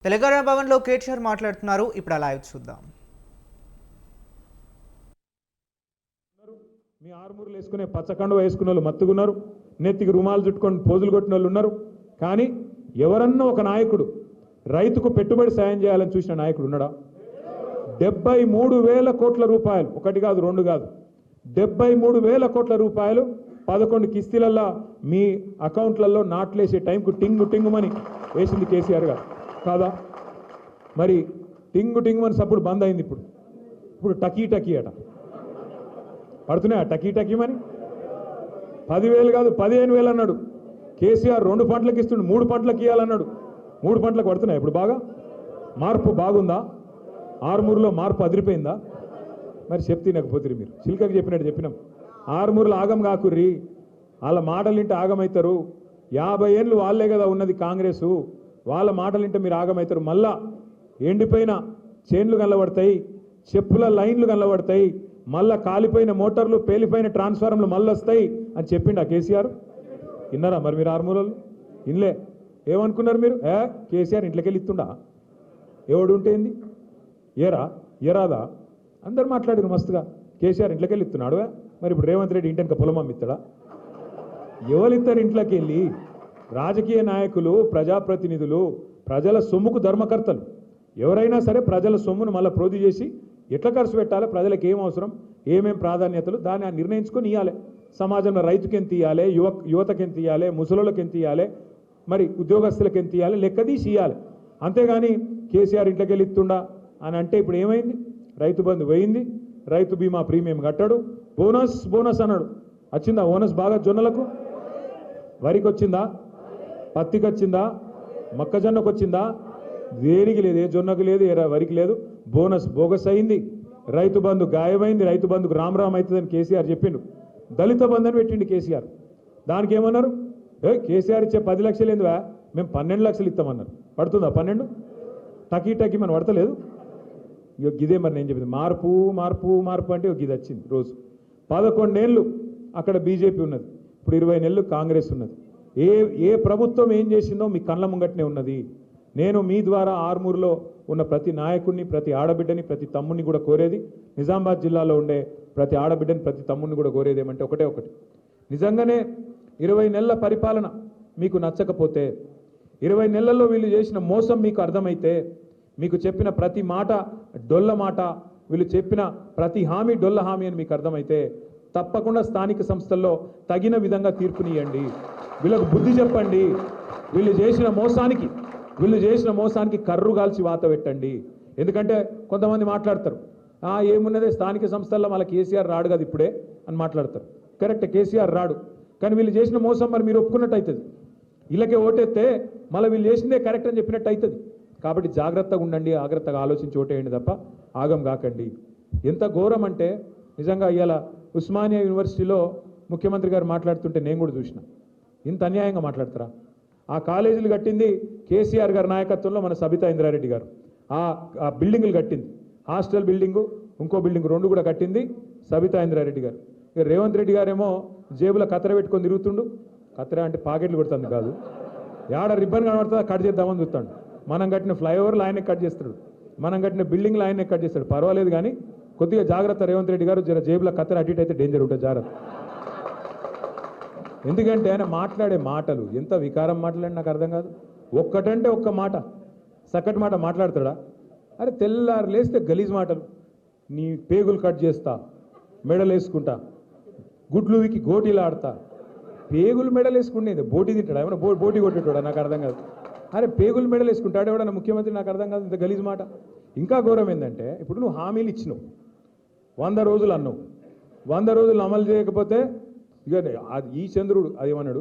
తెలంగాణ భవన్లో కేటీఆర్ మాట్లాడుతున్నారు. ఇప్పుడు లైవ్ చూద్దాం. మీ ఆర్మూర్లు వేసుకునే పచ్చకండు వేసుకునే వాళ్ళు మత్తుకున్నారు, నెత్తికి రుమాలు చుట్టుకొని పోజులు కొట్టిన వాళ్ళు ఉన్నారు. కానీ ఎవరన్నా ఒక నాయకుడు రైతుకు పెట్టుబడి సాయం చేయాలని చూసిన నాయకుడు ఉన్నాడా? 73,000 కోట్ల రూపాయలు, ఒకటి కాదు రెండు కాదు, 73,000 కోట్ల రూపాయలు 11 కిస్తీలల్లో మీ అకౌంట్లలో నాట్లేసే టైంకు టింగు టింగుమని వేసింది కేసీఆర్ గారు కాదా? మరి టింగు టింగుమని సప్పుడు బంద్ అయింది. ఇప్పుడు టకీ టకీ అట పడుతున్నాయా? టకీ టకీమని 10,000 కాదు 15,000 అన్నాడు కేసీఆర్. 2 పంటలకు ఇస్తుండు, 3 పంటలకు ఇవ్వాలన్నాడు. 3 పంటలకు పడుతున్నాయి. ఇప్పుడు బాగా మార్పు బాగుందా? ఆర్మూరులో మార్పు అదిరిపోయిందా? మరి చెప్తినకపోతే మీరు చిల్కకి చెప్పినట్టు చెప్పినాం. ఆర్మూరులో ఆగం కాకుర్రి, వాళ్ళ మాటలింటే ఆగమవుతారు. 50 ఏళ్ళు వాళ్ళే కదా ఉన్నది కాంగ్రెసు, వాళ్ళ మాటలింటే మీరు ఆగమవుతారు. మళ్ళా ఎండిపోయిన చేన్లు కనబడతాయి, చెప్పుల లైన్లు కనబడతాయి, మళ్ళా కాలిపోయిన మోటార్లు, పేలిపోయిన ట్రాన్స్ఫార్మర్లు మళ్ళీ వస్తాయి అని చెప్పిండు ఆ కేసీఆర్. విన్నారా మరి మీరు ఆర్మూరులో? ఇన్లే. ఏమనుకున్నారు మీరు? కేసీఆర్ ఇంట్లోకి వెళ్ళి ఇస్తుండా? ఎవడు ఉంటేంది? ఏరాదా? అందరు మాట్లాడారు మస్తుగా. కేసీఆర్ ఇంట్లోకి వెళ్ళి ఇస్తున్నాడు. మరి ఇప్పుడు రేవంత్ రెడ్డి ఇంటి వెనక పొలం అమ్మిస్తాడా? ఎవరు ఇస్తారు ఇంట్లోకి వెళ్ళి? రాజకీయ నాయకులు, ప్రజాప్రతినిధులు ప్రజల సొమ్ముకు ధర్మకర్తలు. ఎవరైనా సరే ప్రజల సొమ్మును మళ్ళీ ప్రోధి చేసి ఎట్లా ఖర్చు పెట్టాలి, ప్రజలకు ఏం అవసరం, ఏమేం ప్రాధాన్యతలు, దాన్ని నిర్ణయించుకొని ఇవ్వాలి. సమాజంలో రైతుకి ఎంత ఇవ్వాలి, యువతకి ఎంత ఇవ్వాలి, ముసలోళ్ళకి ఎంత ఇవ్వాలి, మరి ఉద్యోగస్తులకు ఎంత ఇవ్వాలి, లెక్కదీసి ఇవ్వాలి. అంతేగాని కేసీఆర్ ఇంట్లోకి వెళ్ళి ఇస్తుండా అని అంటే ఇప్పుడు ఏమైంది? రైతు బంధు పోయింది, రైతు బీమా ప్రీమియం కట్టాడు, బోనస్ అన్నాడు. వచ్చిందా బోనస్? బాగా జొన్నలకు, వరికి వచ్చిందా, పత్తికి వచ్చిందా, మొక్కజొన్నకు వచ్చిందా? దేనికి లేదు, ఏ జొన్నకు లేదు, ఏ వరికి లేదు. బోనస్ బోగస్ అయింది. రైతు బంధు గాయమైంది. రైతు బంధుకు రామ్ అవుతుందని కేసీఆర్ చెప్పిండు. దళిత బంధు అని పెట్టిండు కేసీఆర్. దానికి ఏమన్నారు? కేసీఆర్ ఇచ్చే 10 లక్షలు ఏందివా, మేము 12 లక్షలు ఇస్తామన్నారు. పడుతుందా 12? టకీ మనం పడతలేదు. ఇదే మరి నేను చెప్పింది. మార్పు మార్పు మార్పు అంటే ఇది వచ్చింది రోజు. 11 ఏళ్ళు అక్కడ బీజేపీ ఉన్నది, ఇప్పుడు 20 నెలలు కాంగ్రెస్ ఉన్నది. ఏ ప్రభుత్వం ఏం చేసిందో మీ కళ్ళ ముంగట్నే ఉన్నది. నేను మీ ద్వారా ఆర్మూరులో ఉన్న ప్రతి నాయకుడిని, ప్రతి ఆడబిడ్డని, ప్రతి తమ్ముడిని కూడా కోరేది, నిజామాబాద్ జిల్లాలో ఉండే ప్రతి ఆడబిడ్డని, ప్రతి తమ్ముడిని కూడా కోరేది ఏమంటే ఒకటి, నిజంగానే 20 నెలల పరిపాలన మీకు నచ్చకపోతే, 20 నెలల్లో వీళ్ళు చేసిన మోసం మీకు అర్థమైతే, మీకు చెప్పిన ప్రతి మాట డొల్ల మాట, వీళ్ళు చెప్పిన ప్రతి హామీ డొల్ల హామీ అని మీకు అర్థమైతే తప్పకుండా స్థానిక సంస్థల్లో తగిన విధంగా తీర్పునియండి. వీళ్ళకు బుద్ధి చెప్పండి. వీళ్ళు చేసిన మోసానికి కర్రు కాల్చి వాత పెట్టండి. ఎందుకంటే కొంతమంది మాట్లాడతారు, ఏమున్నదే స్థానిక సంస్థల్లో మళ్ళీ కేసీఆర్ రాడు కదా ఇప్పుడే అని మాట్లాడతారు. కరెక్ట్, కేసీఆర్ రాడు, కానీ వీళ్ళు చేసిన మోసం మరి మీరు ఒప్పుకున్నట్టు అవుతుంది. వీళ్ళకే ఓటేస్తే మళ్ళీ వీళ్ళు చేసిందే కరెక్ట్ అని చెప్పినట్టు అవుతుంది. కాబట్టి జాగ్రత్తగా ఉండండి, జాగ్రత్తగా ఆలోచించి ఓటేయండి తప్ప ఆగం కాకండి. ఎంత ఘోరం అంటే నిజంగా ఇవాళ ఉస్మానియా యూనివర్సిటీలో ముఖ్యమంత్రి గారు మాట్లాడుతుంటే నేను కూడా చూసిన. ఇంత అన్యాయంగా మాట్లాడతారా? ఆ కాలేజీలు కట్టింది కేసీఆర్ గారి నాయకత్వంలో మన సబితా ఇంద్రారెడ్డి గారు. ఆ బిల్డింగులు కట్టింది, హాస్టల్ బిల్డింగు, ఇంకో బిల్డింగ్ 2 కూడా కట్టింది సబితా ఇంద్రారెడ్డి గారు. ఇక రేవంత్ రెడ్డి గారేమో జేబులో కత్తెర పెట్టుకొని తిరుగుతుండు. కత్తెర అంటే పాకెట్లు కొడుతుంది కాదు, యాడ రిబ్బన్ కనబడుతుందా కట్ చేద్దామని చూస్తాడు. మనం కట్టిన ఫ్లైఓవర్లు ఆయనే కట్ చేస్తాడు, మనం కట్టిన బిల్డింగ్లు ఆయనే కట్ చేస్తాడు. పర్వాలేదు కానీ కొద్దిగా జాగ్రత్త రేవంత్ రెడ్డి గారు. జర జేబులో కత్తెర అటు ఇటు అయితే డేంజర్ ఉంటుంది, జాగ్రత్త. ఎందుకంటే ఆయన మాట్లాడే మాటలు ఎంత వికారం మాట్లాడి నాకు అర్థం కాదు. ఒక్కటంటే ఒక్క మాట, సక్కటి మాట మాట్లాడతాడా? అరే తెల్లారు లేస్తే గలీజ్ మాటలు. నీ పేగులు కట్ చేస్తా, మెడలు వేసుకుంటా, గుడ్లు వికి గోటీలు ఆడతా. పేగులు మెడలు వేసుకుంటేది బోటి తింటాడా? ఏమన్నా బోటి కొట్టేటాడా? నాకు అర్థం కాదు. అరే పేగులు మెడలు వేసుకుంటాడు ఎవడన్నా ముఖ్యమంత్రి? నాకు అర్థం కాదు ఇంత గలీజ్ మాట. ఇంకా ఘోరం ఏంటంటే ఇప్పుడు నువ్వు హామీలు ఇచ్చినావు, 100 రోజులు అన్నావు, 100 రోజులు అమలు చేయకపోతే ఇక ఈ చంద్రుడు అదేమన్నాడు,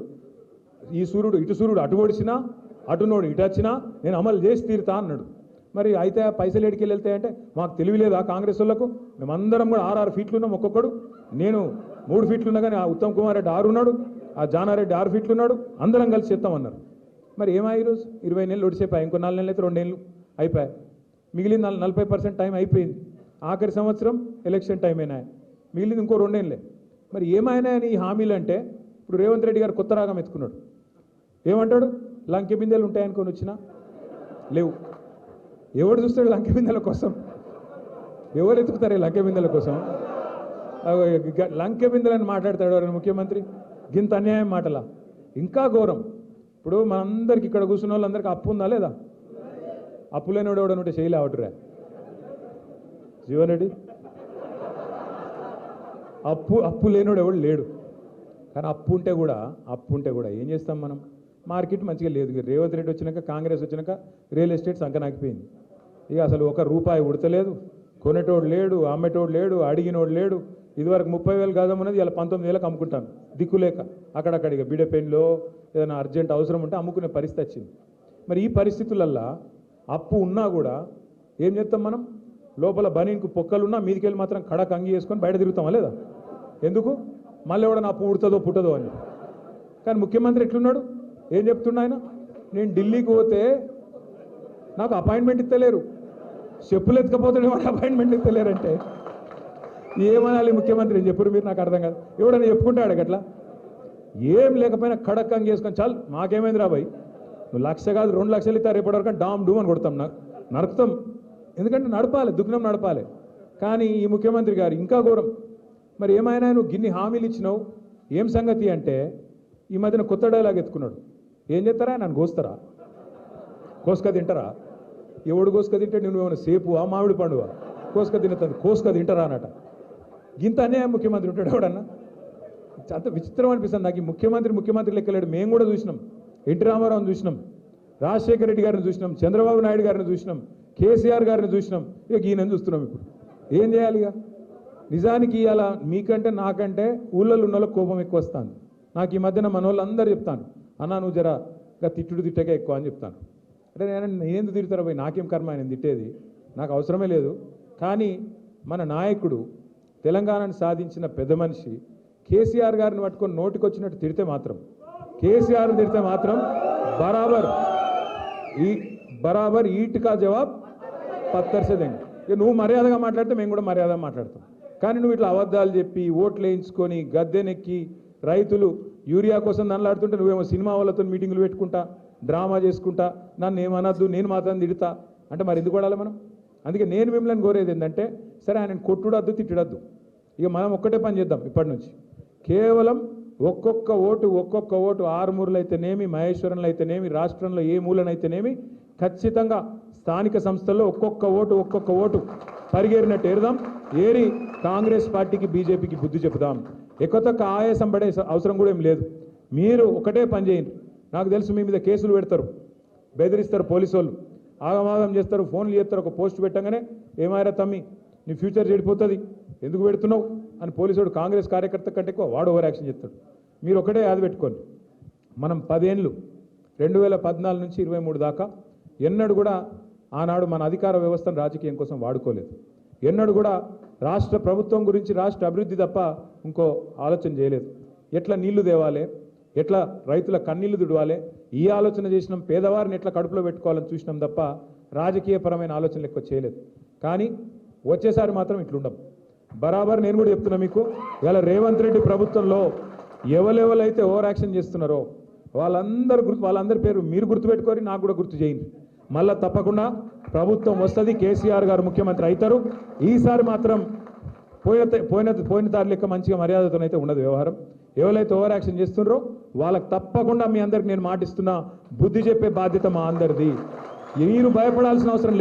ఈ సూర్యుడు ఇటు సూర్యుడు అటు ఒడిచినా అటునోడు ఇటు వచ్చినా నేను అమలు చేసి తీరుతా అన్నాడు. మరి అయితే పైసలు ఎడికెళ్ళి వెళ్తాయంటే మాకు తెలివిలేదా కాంగ్రెస్ వాళ్ళకు? మేమందరం కూడా 6 ఫీట్లు ఉన్నాం ఒక్కొక్కడు. నేను 3 ఫీట్లు ఉన్నా కానీ ఆ ఉత్తమ్ కుమార్ రెడ్డి 6 ఉన్నాడు, ఆ జానారెడ్డి 6 ఫీట్లు ఉన్నాడు, అందరం కలిసి చేస్తామన్నారు. మరి ఏమయ్య ఈరోజు 20 నెలలు ఒడిసేపాయి, ఇంకో 4 నెలలు అయితే 2 నెలలు అయిపోయాయి, మిగిలిన 40% టైం అయిపోయింది. ఆఖరి సంవత్సరం ఎలక్షన్ టైం అయినా, మిగిలింది ఇంకో 2 నెలలే. మరి ఏమైనా ఈ హామీలు అంటే ఇప్పుడు రేవంత్ రెడ్డి గారు కొత్త రాగం ఎత్తుకున్నాడు. ఏమంటాడు? లంకె బిందెలు ఉంటాయనుకొని వచ్చినా లేవు, ఎవడు చూస్తాడు లంకె బిందెల కోసం? ఎవరు ఎత్తుకుతారు ఈ లంకె బిందెల కోసం? లంకె బిందెలని మాట్లాడతాడు ఎవరైనా ముఖ్యమంత్రి? గింత అన్యాయం మాటలా? ఇంకా ఘోరం. ఇప్పుడు మనందరికి ఇక్కడ కూర్చున్న వాళ్ళందరికీ అప్పు ఉందా లేదా? అప్పు లేనివాడు ఎవడని ఉంటే చేయలే అవటరా జీవన్ రెడ్డి? అప్పు లేనివాడు ఎవడు లేడు. కానీ అప్పు ఉంటే కూడా ఏం చేస్తాం మనం? మార్కెట్ మంచిగా లేదు. రేవంత్ రెడ్డి వచ్చినాక, కాంగ్రెస్ వచ్చినాక రియల్ ఎస్టేట్ సంకనాకిపోయింది. ఇక అసలు ఒక రూపాయి ఉడతలేదు, కొనేటోడు లేడు, అమ్మేటోడు లేడు, అడిగినోడు లేడు. ఇదివరకు 30,000 గజం ఇలా 19,000కి అమ్ముకుంటాను దిక్కులేక. అక్కడక్కడ ఇక బిడపెన్లో ఏదైనా అర్జెంట్ అవసరం ఉంటే అమ్ముకునే పరిస్థితి వచ్చింది. మరి ఈ పరిస్థితులల్లో అప్పు ఉన్నా కూడా ఏం చేస్తాం మనం? లోపల బనీన్కు పొక్కలున్నా మీదికెళ్ళి మాత్రం కడక అంగి వేసుకొని బయట తిరుగుతామా లేదా? ఎందుకు? మళ్ళీ ఎవడన్నా అప్పు ఉడుతుందో పుట్టదో అని. కానీ ముఖ్యమంత్రి ఎట్లున్నాడు? ఏం చెప్తున్నా ఆయన? నేను ఢిల్లీకి పోతే నాకు అపాయింట్మెంట్ ఇస్తలేరు, చెప్పులు ఎత్తుకపోతాడే వాడు అపాయింట్మెంట్ ఇస్తలేరంటే ఏమనాలి ముఖ్యమంత్రి? ఏం చెప్పరు మీరు? నాకు అర్థం కాదు. ఎవడన్నా చెప్పుకుంటాడు అట్లా? ఏం లేకపోయినా కడక్ అంగి వేసుకొని చాలు మాకేమైంది రాబాయి, నువ్వు 1,00,000 కాదు 2 లక్షలు ఇస్తా రేపటివరకు డామ్ డూమ్ అని కొడతాం, నరుకుతాం. ఎందుకంటే నడపాలి, దుగ్నం నడపాలి. కానీ ఈ ముఖ్యమంత్రి గారు ఇంకా ఘోరం. మరి ఏమైనా నువ్వు గిన్ని హామీలు ఇచ్చినావు, ఏం సంగతి అంటే ఈ మధ్యన కొత్త డైలాగ్ ఎత్తుకున్నాడు. ఏం చేస్తారా? నన్ను కోస్తారా? కోసుక తింటారా? ఎవడు కోసుక తింటే నువ్వేమైనా సేపు ఆ మామిడి పండుగ కోసుక తినతుంది, కోసుక తింటారా అన్నట. గింత అన్యాయం ముఖ్యమంత్రి ఉంటాడు ఎవడన్నా? అంత విచిత్రం అనిపిస్తుంది నాకు. ఈ ముఖ్యమంత్రి లెక్కలేడు. మేము కూడా చూసినాం, ఎన్టీ రామారావుని చూసినాం, రాజశేఖర రెడ్డి గారిని చూసినాం, చంద్రబాబు నాయుడు గారిని చూసినాం, కేసీఆర్ గారిని చూసినాం, ఇక ఈయనని చూస్తున్నాం. ఇప్పుడు ఏం చేయాలి? ఇక నిజానికి ఇవాళ మీకంటే నాకంటే ఊళ్ళల్లో ఉన్న వాళ్ళకి కోపం ఎక్కువ వస్తుంది. నాకు ఈ మధ్యన మన వాళ్ళు అందరూ చెప్తాను, అన్నా నువ్వు జరా ఇంకా తిట్టకే ఎక్కువ అని చెప్తాను. అంటే నేనెందుకు తిడతారా పోయి, నాకేం కర్మ ఆయన తిట్టేది, నాకు అవసరమే లేదు. కానీ మన నాయకుడు, తెలంగాణను సాధించిన పెద్ద మనిషి కేసీఆర్ గారిని పట్టుకొని నోటికొచ్చినట్టు తిడితే మాత్రం, కేసీఆర్ని తిడితే మాత్రం బరాబర్ ఈట్కా జవాబ్ పత్తర్సేదండి. ఇక నువ్వు మర్యాదగా మాట్లాడితే మేము కూడా మర్యాదగా మాట్లాడతాం. కానీ నువ్వు ఇట్లా అబద్ధాలు చెప్పి ఓట్లు వేయించుకొని గద్దెనెక్కి రైతులు యూరియా కోసం నన్నులాడుతుంటే నువ్వేమో సినిమా వాళ్ళతో మీటింగులు పెట్టుకుంటా, డ్రామా చేసుకుంటా, నన్ను ఏమనద్దు, నేను మాత్రం తిడతా అంటే మరి ఎందుకు కొడాలి మనం? అందుకే నేను మిమ్మల్ని కోరేది ఏంటంటే, సరే ఆయన కొట్టుడద్దు తిట్టడద్దు, ఇక మనం ఒక్కటే పని చేద్దాం. ఇప్పటి నుంచి కేవలం ఒక్కొక్క ఓటు ఆరుమూరులు అయితేనేమి, మహేశ్వరంలో అయితేనేమి, రాష్ట్రంలో ఏ మూలనైతేనేమి ఖచ్చితంగా స్థానిక సంస్థల్లో ఒక్కొక్క ఓటు పరిగేరినట్టు ఏరుదాం. ఏరి కాంగ్రెస్ పార్టీకి, బీజేపీకి బుద్ధి చెబుదాం. ఎక్కువ ఆయాసం పడే అవసరం కూడా ఏం లేదు. మీరు ఒకటే పని చేయండి. నాకు తెలుసు మీ మీద కేసులు పెడతారు, బెదిరిస్తారు, పోలీసు వాళ్ళు ఆగమాగం చేస్తారు, ఫోన్లు చేస్తారు. ఒక పోస్ట్ పెట్టగానే ఏమారా తమ్మి నీ ఫ్యూచర్ చెడిపోతుంది, ఎందుకు పెడుతున్నావు అని పోలీసుడు కాంగ్రెస్ కార్యకర్త కంటే ఎక్కువ వాడు ఓవర్ యాక్షన్ చేస్తాడు. మీరు ఒకటే యాద పెట్టుకోండి, మనం 10 ఏళ్ళు 2014 నుంచి 23 దాకా ఎన్నడూ కూడా ఆనాడు మన అధికార వ్యవస్థను రాజకీయం కోసం వాడుకోలేదు. ఎన్నడూ కూడా రాష్ట్ర ప్రభుత్వం గురించి, రాష్ట్ర అభివృద్ధి తప్ప ఇంకో ఆలోచన చేయలేదు. ఎట్లా నీళ్లు తేవాలి, ఎట్లా రైతుల కన్నీళ్లు దుడవాలి, ఈ ఆలోచన చేసినాం. పేదవారిని ఎట్లా కడుపులో పెట్టుకోవాలని చూసినాం తప్ప రాజకీయపరమైన ఆలోచనలు ఎక్కువ చేయలేదు. కానీ వచ్చేసారి మాత్రం ఇట్లుండం. బరాబర్ నేను కూడా చెప్తున్నా మీకు, ఇలా రేవంత్ రెడ్డి ప్రభుత్వంలో ఎవరెవరైతే ఓవర్ యాక్షన్ చేస్తున్నారో వాళ్ళందరి పేరు మీరు గుర్తుపెట్టుకొని నాకు కూడా గుర్తు చేయండి. మళ్ళా తప్పకుండా ప్రభుత్వం వస్తుంది, కేసీఆర్ గారు ముఖ్యమంత్రి అవుతారు. ఈసారి మాత్రం పోయిన తారీ లెక్క మంచిగా మర్యాదతోనైతే ఉండదు వ్యవహారం. ఎవరైతే ఓవర్ యాక్షన్ చేస్తున్నారో వాళ్ళకి తప్పకుండా మీ అందరికి నేను మాటిస్తున్నా, బుద్ధి చెప్పే బాధ్యత మా అందరిది. మీరు భయపడాల్సిన అవసరం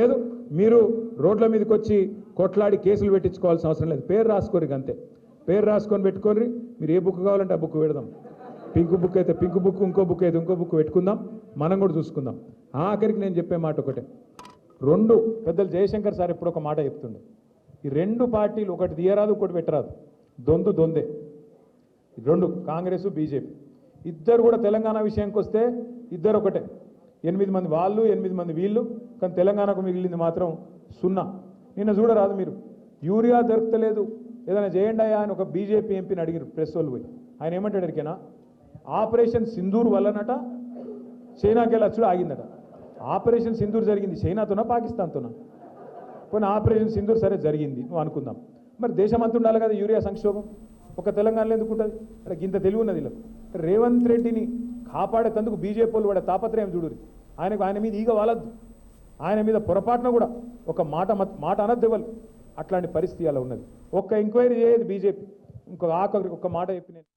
లేదు. మీరు రోడ్ల మీదకి వచ్చి కొట్లాడి కేసులు పెట్టించుకోవాల్సిన అవసరం లేదు. పేరు రాసుకోరు అంతే. పేరు రాసుకొని పెట్టుకోండి. మీరు ఏ బుక్ కావాలంటే ఆ బుక్ పెడదాం. పింక్ బుక్ అయితే పింక్ బుక్, ఇంకో బుక్ అయితే ఇంకో బుక్ పెట్టుకుందాం, మనం కూడా చూసుకుందాం. ఆఖరికి నేను చెప్పే మాట ఒకటే, పెద్దలు జయశంకర్ సార్ ఎప్పుడు ఒక మాట చెప్తుండే, ఈ 2 పార్టీలు ఒకటి తీయరాదు ఒకటి పెట్టరాదు, దొందే. 2 కాంగ్రెస్ బీజేపీ ఇద్దరు కూడా తెలంగాణ విషయానికి వస్తే ఇద్దరు ఒకటే. 8 మంది వాళ్ళు, 8 మంది వీళ్ళు. కానీ తెలంగాణకు మిగిలింది మాత్రం 0. నిన్న చూడరాదు మీరు, యూరియా దొరకలేదు, ఏదైనా చేయండి అయ్యా అని ఒక బీజేపీ ఎంపీని అడిగారు ప్రెస్ వాళ్ళు పోయి. ఆయన ఏమంటాడు ఎరికేనా, ఆపరేషన్ సింధూర్ వల్లనట చైనాకి వెళ్ళి వచ్చుడు ఆగిందట. ఆపరేషన్ సింధూర్ జరిగింది చైనాతోనా పాకిస్తాన్తోనా? పోనీ ఆపరేషన్ సింధూర్ సరే జరిగింది నువ్వు అనుకుందాం, మరి దేశం అంతా ఉండాలి కదా యూరియా సంక్షోభం. ఒక తెలంగాణలో ఎందుకు ఉంటుంది? అంటే ఇంత తెలివి ఉన్నది ఇలా. రేవంత్ రెడ్డిని కాపాడేందుకు బీజేపీ వాళ్ళు వాడే తాపత్రయం చూడురి. ఆయన మీద ఈగ వాలద్దు, ఆయన మీద పొరపాటున కూడా ఒక మాట అనద్దు ఎవరు. అట్లాంటి పరిస్థితి అలా ఉన్నది. ఒక్క ఎంక్వైరీ చేయదు బీజేపీ. ఇంకొక మాట చెప్పి నేను